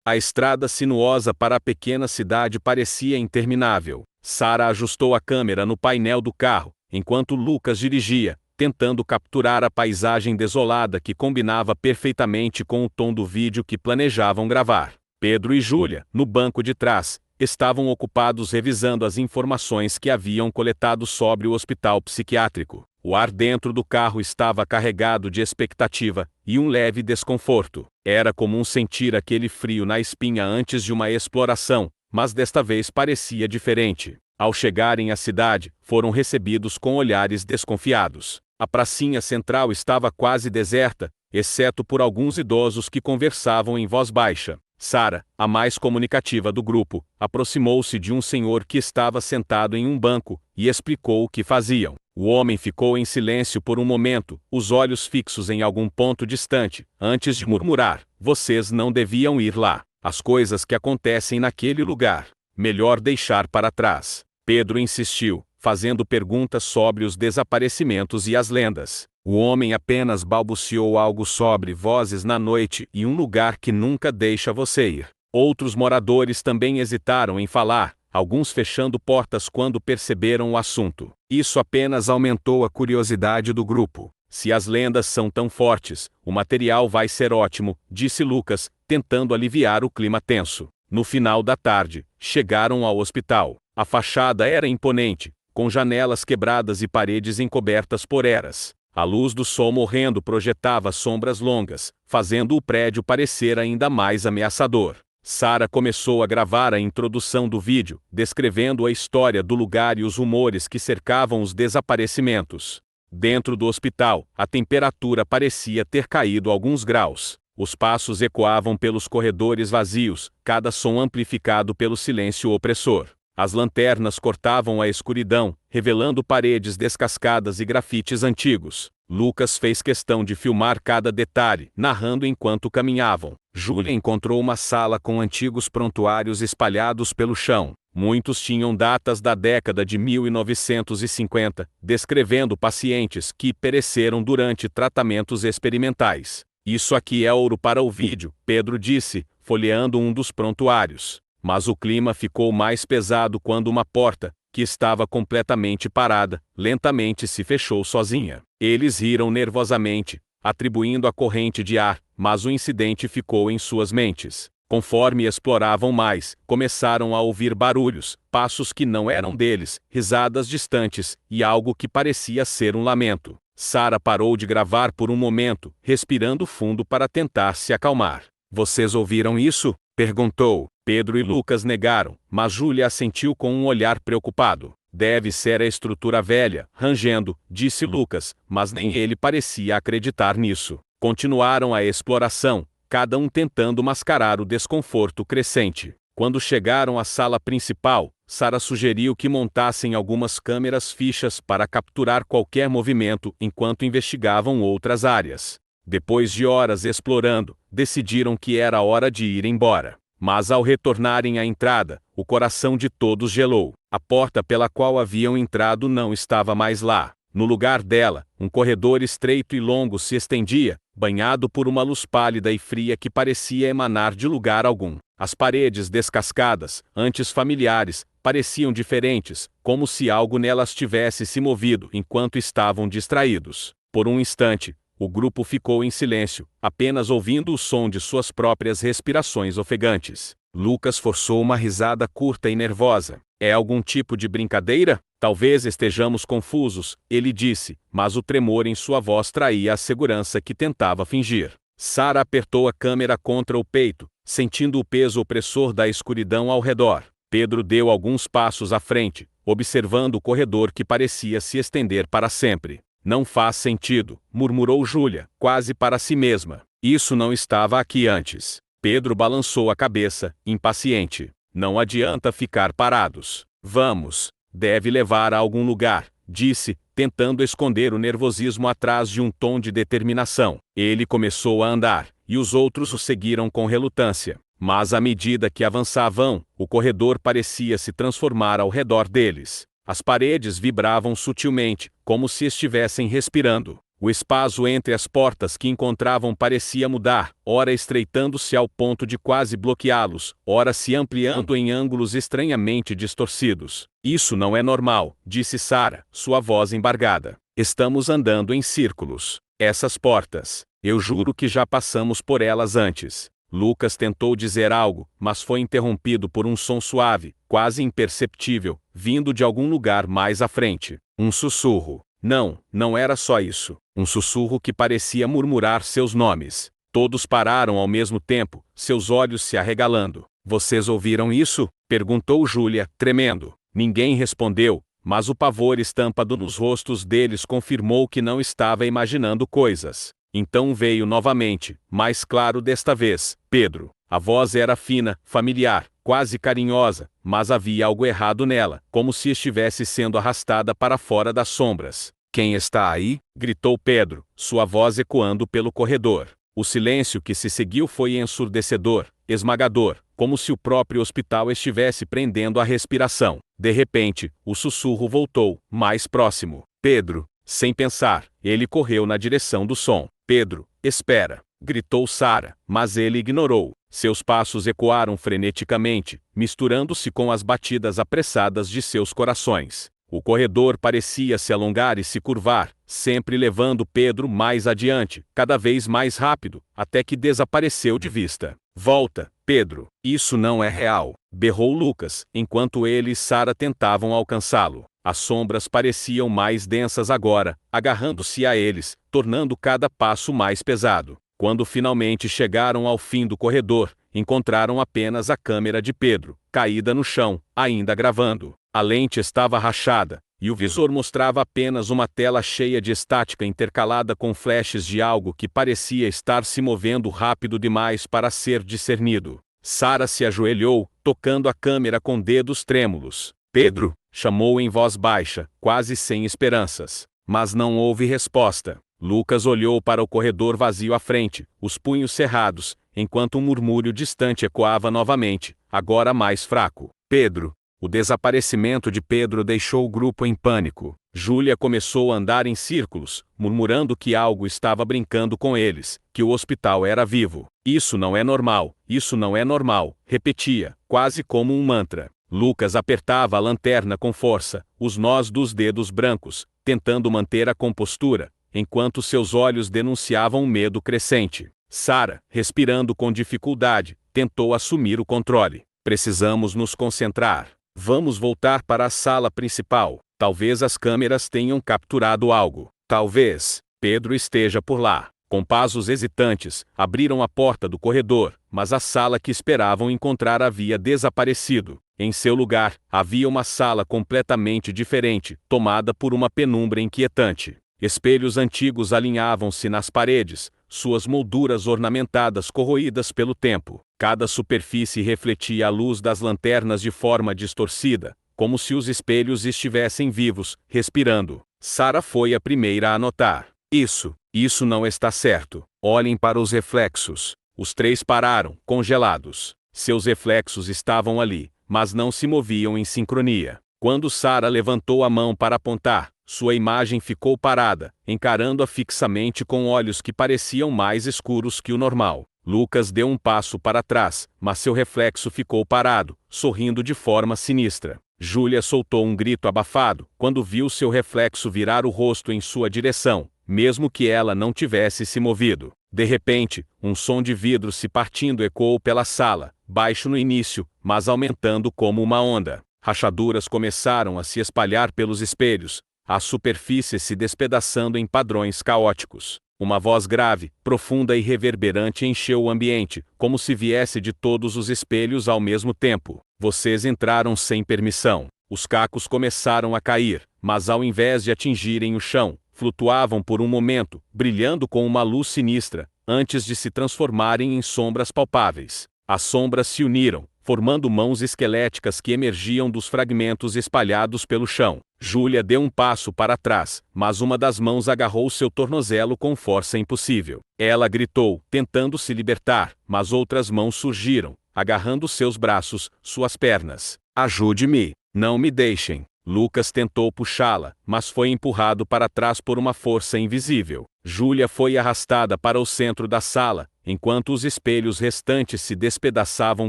A estrada sinuosa para a pequena cidade parecia interminável. Sarah ajustou a câmera no painel do carro, enquanto Lucas dirigia, tentando capturar a paisagem desolada que combinava perfeitamente com o tom do vídeo que planejavam gravar. Pedro e Júlia, no banco de trás, estavam ocupados revisando as informações que haviam coletado sobre o hospital psiquiátrico. O ar dentro do carro estava carregado de expectativa e um leve desconforto. Era comum sentir aquele frio na espinha antes de uma exploração, mas desta vez parecia diferente. Ao chegarem à cidade, foram recebidos com olhares desconfiados. A pracinha central estava quase deserta, exceto por alguns idosos que conversavam em voz baixa. Sarah, a mais comunicativa do grupo, aproximou-se de um senhor que estava sentado em um banco e explicou o que faziam. O homem ficou em silêncio por um momento, os olhos fixos em algum ponto distante, antes de murmurar: "Vocês não deviam ir lá. As coisas que acontecem naquele lugar, melhor deixar para trás." Pedro insistiu, fazendo perguntas sobre os desaparecimentos e as lendas. O homem apenas balbuciou algo sobre vozes na noite e um lugar que nunca deixa você ir. Outros moradores também hesitaram em falar, alguns fechando portas quando perceberam o assunto. Isso apenas aumentou a curiosidade do grupo. "Se as lendas são tão fortes, o material vai ser ótimo", disse Lucas, tentando aliviar o clima tenso. No final da tarde, chegaram ao hospital. A fachada era imponente, com janelas quebradas e paredes encobertas por eras. A luz do sol morrendo projetava sombras longas, fazendo o prédio parecer ainda mais ameaçador. Sarah começou a gravar a introdução do vídeo, descrevendo a história do lugar e os rumores que cercavam os desaparecimentos. Dentro do hospital, a temperatura parecia ter caído alguns graus. Os passos ecoavam pelos corredores vazios, cada som amplificado pelo silêncio opressor. As lanternas cortavam a escuridão, revelando paredes descascadas e grafites antigos. Lucas fez questão de filmar cada detalhe, narrando enquanto caminhavam. Júlia encontrou uma sala com antigos prontuários espalhados pelo chão. Muitos tinham datas da década de 1950, descrevendo pacientes que pereceram durante tratamentos experimentais. "Isso aqui é ouro para o vídeo", Pedro disse, folheando um dos prontuários. Mas o clima ficou mais pesado quando uma porta, que estava completamente parada, lentamente se fechou sozinha. Eles riram nervosamente, atribuindo a corrente de ar, mas o incidente ficou em suas mentes. Conforme exploravam mais, começaram a ouvir barulhos, passos que não eram deles, risadas distantes, e algo que parecia ser um lamento. Sarah parou de gravar por um momento, respirando fundo para tentar se acalmar. "Vocês ouviram isso?", perguntou. Pedro e Lucas negaram, mas Júlia assentiu com um olhar preocupado. "Deve ser a estrutura velha, rangendo", disse Lucas, mas nem ele parecia acreditar nisso. Continuaram a exploração, cada um tentando mascarar o desconforto crescente. Quando chegaram à sala principal, Sarah sugeriu que montassem algumas câmeras fixas para capturar qualquer movimento enquanto investigavam outras áreas. Depois de horas explorando, decidiram que era hora de ir embora. Mas ao retornarem à entrada, o coração de todos gelou. A porta pela qual haviam entrado não estava mais lá. No lugar dela, um corredor estreito e longo se estendia, banhado por uma luz pálida e fria que parecia emanar de lugar algum. As paredes descascadas, antes familiares, pareciam diferentes, como se algo nelas tivesse se movido enquanto estavam distraídos. Por um instante, o grupo ficou em silêncio, apenas ouvindo o som de suas próprias respirações ofegantes. Lucas forçou uma risada curta e nervosa. "É algum tipo de brincadeira? Talvez estejamos confusos", ele disse, mas o tremor em sua voz traía a segurança que tentava fingir. Sarah apertou a câmera contra o peito, sentindo o peso opressor da escuridão ao redor. Pedro deu alguns passos à frente, observando o corredor que parecia se estender para sempre. "Não faz sentido", murmurou Júlia, quase para si mesma. "Isso não estava aqui antes." Pedro balançou a cabeça, impaciente. "Não adianta ficar parados. Vamos. Deve levar a algum lugar", disse, tentando esconder o nervosismo atrás de um tom de determinação. Ele começou a andar, e os outros o seguiram com relutância. Mas à medida que avançavam, o corredor parecia se transformar ao redor deles. As paredes vibravam sutilmente, como se estivessem respirando. O espaço entre as portas que encontravam parecia mudar, ora estreitando-se ao ponto de quase bloqueá-los, ora se ampliando em ângulos estranhamente distorcidos. Isso não é normal, disse Sarah, sua voz embargada. Estamos andando em círculos. Essas portas, eu juro que já passamos por elas antes. Lucas tentou dizer algo, mas foi interrompido por um som suave, quase imperceptível, vindo de algum lugar mais à frente. Um sussurro. Não, não era só isso. Um sussurro que parecia murmurar seus nomes. Todos pararam ao mesmo tempo, seus olhos se arregalando. Vocês ouviram isso? Perguntou Júlia, tremendo. Ninguém respondeu, mas o pavor estampado nos rostos deles confirmou que não estava imaginando coisas. Então veio novamente, mais claro desta vez, Pedro. A voz era fina, familiar, quase carinhosa, mas havia algo errado nela, como se estivesse sendo arrastada para fora das sombras. Quem está aí? Gritou Pedro, sua voz ecoando pelo corredor. O silêncio que se seguiu foi ensurdecedor, esmagador, como se o próprio hospital estivesse prendendo a respiração. De repente, o sussurro voltou, mais próximo. Pedro. Sem pensar, ele correu na direção do som. Pedro, espera! Gritou Sarah, mas ele ignorou. Seus passos ecoaram freneticamente, misturando-se com as batidas apressadas de seus corações. O corredor parecia se alongar e se curvar, sempre levando Pedro mais adiante, cada vez mais rápido, até que desapareceu de vista. Volta, Pedro, isso não é real, berrou Lucas, enquanto ele e Sarah tentavam alcançá-lo. As sombras pareciam mais densas agora, agarrando-se a eles, tornando cada passo mais pesado. Quando finalmente chegaram ao fim do corredor, encontraram apenas a câmera de Pedro, caída no chão, ainda gravando. A lente estava rachada, e o visor mostrava apenas uma tela cheia de estática intercalada com flashes de algo que parecia estar se movendo rápido demais para ser discernido. Sarah se ajoelhou, tocando a câmera com dedos trêmulos. Pedro, chamou em voz baixa, quase sem esperanças. Mas não houve resposta. Lucas olhou para o corredor vazio à frente, os punhos cerrados, enquanto um murmúrio distante ecoava novamente, agora mais fraco. Pedro. O desaparecimento de Pedro deixou o grupo em pânico. Júlia começou a andar em círculos, murmurando que algo estava brincando com eles, que o hospital era vivo. Isso não é normal, isso não é normal, repetia, quase como um mantra. Lucas apertava a lanterna com força, os nós dos dedos brancos, tentando manter a compostura, enquanto seus olhos denunciavam um medo crescente. Sarah, respirando com dificuldade, tentou assumir o controle. Precisamos nos concentrar. Vamos voltar para a sala principal. Talvez as câmeras tenham capturado algo. Talvez Pedro esteja por lá. Com passos hesitantes, abriram a porta do corredor, mas a sala que esperavam encontrar havia desaparecido. Em seu lugar, havia uma sala completamente diferente, tomada por uma penumbra inquietante. Espelhos antigos alinhavam-se nas paredes, suas molduras ornamentadas corroídas pelo tempo. Cada superfície refletia a luz das lanternas de forma distorcida, como se os espelhos estivessem vivos, respirando. Sarah foi a primeira a notar. Isso não está certo. Olhem para os reflexos. Os três pararam, congelados. Seus reflexos estavam ali, mas não se moviam em sincronia. Quando Sarah levantou a mão para apontar, sua imagem ficou parada, encarando-a fixamente com olhos que pareciam mais escuros que o normal. Lucas deu um passo para trás, mas seu reflexo ficou parado, sorrindo de forma sinistra. Júlia soltou um grito abafado, quando viu seu reflexo virar o rosto em sua direção, mesmo que ela não tivesse se movido. De repente, um som de vidro se partindo ecoou pela sala, baixo no início, mas aumentando como uma onda. Rachaduras começaram a se espalhar pelos espelhos, a superfície se despedaçando em padrões caóticos. Uma voz grave, profunda e reverberante encheu o ambiente, como se viesse de todos os espelhos ao mesmo tempo. Vocês entraram sem permissão. Os cacos começaram a cair, mas ao invés de atingirem o chão, flutuavam por um momento, brilhando com uma luz sinistra, antes de se transformarem em sombras palpáveis. As sombras se uniram, formando mãos esqueléticas que emergiam dos fragmentos espalhados pelo chão. Júlia deu um passo para trás, mas uma das mãos agarrou seu tornozelo com força impossível. Ela gritou, tentando se libertar, mas outras mãos surgiram, agarrando seus braços, suas pernas. Ajude-me! Não me deixem! Lucas tentou puxá-la, mas foi empurrado para trás por uma força invisível. Júlia foi arrastada para o centro da sala, enquanto os espelhos restantes se despedaçavam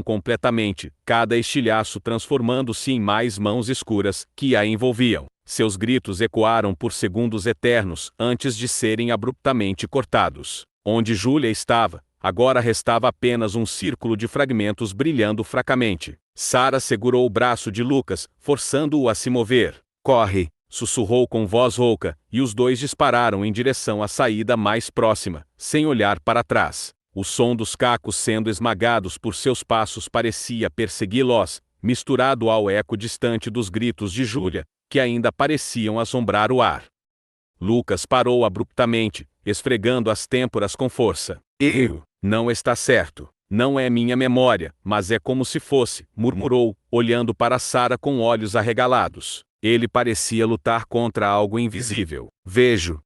completamente, cada estilhaço transformando-se em mais mãos escuras, que a envolviam. Seus gritos ecoaram por segundos eternos, antes de serem abruptamente cortados. Onde Júlia estava, agora restava apenas um círculo de fragmentos brilhando fracamente. Sarah segurou o braço de Lucas, forçando-o a se mover. "Corre!", sussurrou com voz rouca, e os dois dispararam em direção à saída mais próxima, sem olhar para trás. O som dos cacos sendo esmagados por seus passos parecia persegui-los, misturado ao eco distante dos gritos de Júlia, que ainda pareciam assombrar o ar. Lucas parou abruptamente, esfregando as têmporas com força. Não está certo. Não é minha memória, mas é como se fosse", murmurou, olhando para Sarah com olhos arregalados. Ele parecia lutar contra algo invisível. Vejo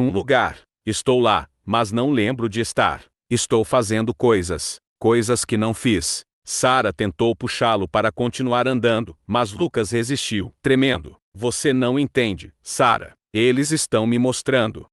um lugar. Estou lá, mas não lembro de estar. Estou fazendo coisas que não fiz." Sarah tentou puxá-lo para continuar andando, mas Lucas resistiu, tremendo. "Você não entende, Sarah. Eles estão me mostrando.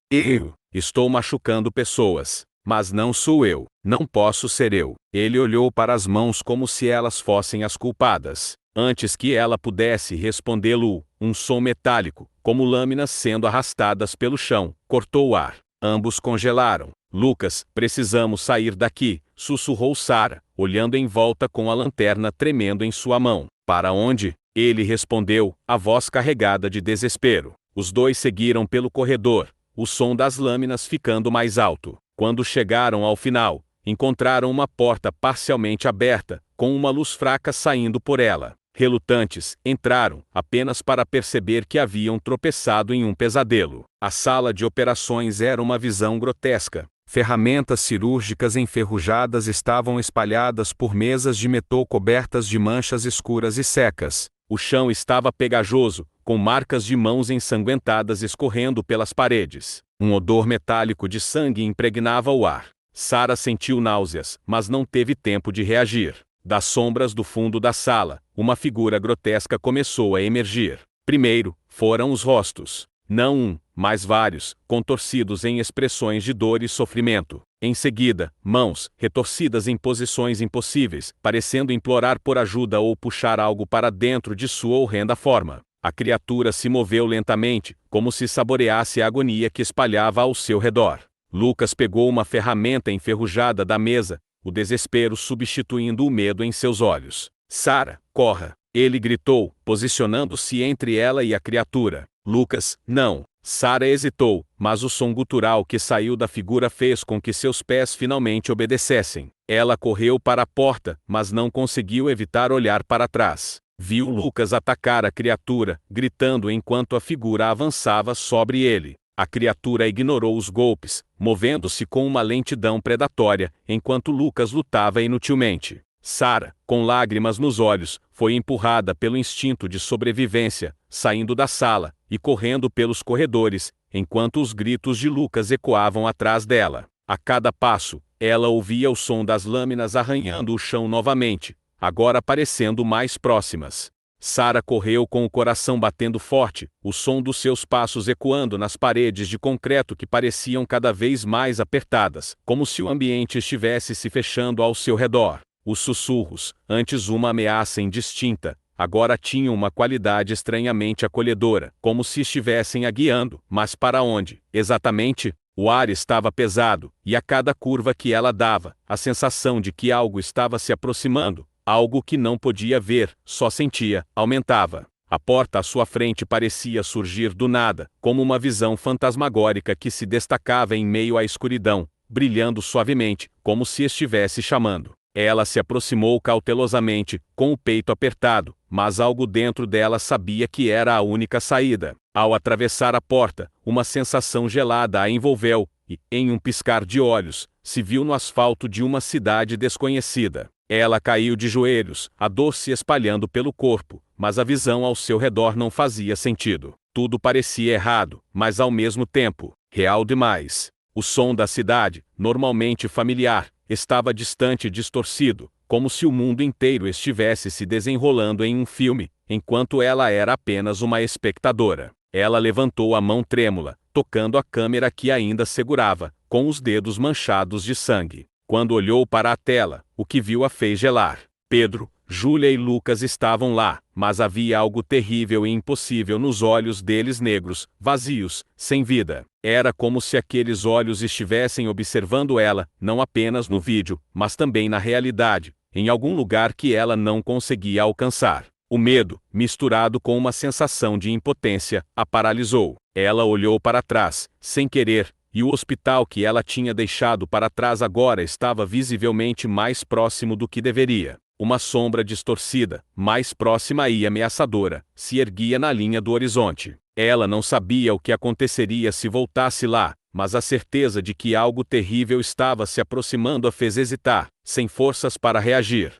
Estou machucando pessoas. Mas não sou eu. Não posso ser eu." Ele olhou para as mãos como se elas fossem as culpadas. Antes que ela pudesse respondê-lo, um som metálico, como lâminas sendo arrastadas pelo chão, cortou o ar. Ambos congelaram. "Lucas, precisamos sair daqui", sussurrou Sarah, olhando em volta com a lanterna tremendo em sua mão. "Para onde?" Ele respondeu, a voz carregada de desespero. Os dois seguiram pelo corredor, o som das lâminas ficando mais alto. Quando chegaram ao final, encontraram uma porta parcialmente aberta, com uma luz fraca saindo por ela. Relutantes, entraram, apenas para perceber que haviam tropeçado em um pesadelo. A sala de operações era uma visão grotesca. Ferramentas cirúrgicas enferrujadas estavam espalhadas por mesas de metal cobertas de manchas escuras e secas. O chão estava pegajoso, com marcas de mãos ensanguentadas escorrendo pelas paredes. Um odor metálico de sangue impregnava o ar. Sarah sentiu náuseas, mas não teve tempo de reagir. Das sombras do fundo da sala, uma figura grotesca começou a emergir. Primeiro, foram os rostos. Não um, mas vários, contorcidos em expressões de dor e sofrimento. Em seguida, mãos, retorcidas em posições impossíveis, parecendo implorar por ajuda ou puxar algo para dentro de sua horrenda forma. A criatura se moveu lentamente, como se saboreasse a agonia que espalhava ao seu redor. Lucas pegou uma ferramenta enferrujada da mesa, o desespero substituindo o medo em seus olhos. "Sarah, corra!" ele gritou, posicionando-se entre ela e a criatura. "Lucas, não!" Sarah hesitou, mas o som gutural que saiu da figura fez com que seus pés finalmente obedecessem. Ela correu para a porta, mas não conseguiu evitar olhar para trás. Viu Lucas atacar a criatura, gritando enquanto a figura avançava sobre ele. A criatura ignorou os golpes, movendo-se com uma lentidão predatória, enquanto Lucas lutava inutilmente. Sarah, com lágrimas nos olhos, foi empurrada pelo instinto de sobrevivência, saindo da sala e correndo pelos corredores, enquanto os gritos de Lucas ecoavam atrás dela. A cada passo, ela ouvia o som das lâminas arranhando o chão novamente, agora parecendo mais próximas. Sarah correu com o coração batendo forte, o som dos seus passos ecoando nas paredes de concreto que pareciam cada vez mais apertadas, como se o ambiente estivesse se fechando ao seu redor. Os sussurros, antes uma ameaça indistinta, agora tinham uma qualidade estranhamente acolhedora, como se estivessem a guiando, mas para onde, exatamente? O ar estava pesado, e a cada curva que ela dava, a sensação de que algo estava se aproximando, algo que não podia ver, só sentia, aumentava. A porta à sua frente parecia surgir do nada, como uma visão fantasmagórica que se destacava em meio à escuridão, brilhando suavemente, como se estivesse chamando. Ela se aproximou cautelosamente, com o peito apertado, mas algo dentro dela sabia que era a única saída. Ao atravessar a porta, uma sensação gelada a envolveu, e, em um piscar de olhos, se viu no asfalto de uma cidade desconhecida. Ela caiu de joelhos, a dor se espalhando pelo corpo, mas a visão ao seu redor não fazia sentido. Tudo parecia errado, mas ao mesmo tempo, real demais. O som da cidade, normalmente familiar, estava distante e distorcido, como se o mundo inteiro estivesse se desenrolando em um filme, enquanto ela era apenas uma espectadora. Ela levantou a mão trêmula, tocando a câmera que ainda segurava, com os dedos manchados de sangue. Quando olhou para a tela, o que viu a fez gelar. Pedro, Júlia e Lucas estavam lá, mas havia algo terrível e impossível nos olhos deles negros, vazios, sem vida. Era como se aqueles olhos estivessem observando ela, não apenas no vídeo, mas também na realidade, em algum lugar que ela não conseguia alcançar. O medo, misturado com uma sensação de impotência, a paralisou. Ela olhou para trás, sem querer, e o hospital que ela tinha deixado para trás agora estava visivelmente mais próximo do que deveria. Uma sombra distorcida, mais próxima e ameaçadora, se erguia na linha do horizonte. Ela não sabia o que aconteceria se voltasse lá, mas a certeza de que algo terrível estava se aproximando a fez hesitar, sem forças para reagir.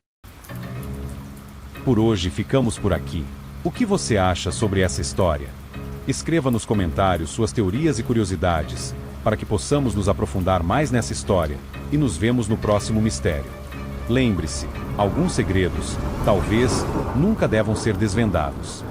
Por hoje ficamos por aqui. O que você acha sobre essa história? Escreva nos comentários suas teorias e curiosidades, para que possamos nos aprofundar mais nessa história, e nos vemos no próximo mistério. Lembre-se, alguns segredos, talvez, nunca devam ser desvendados.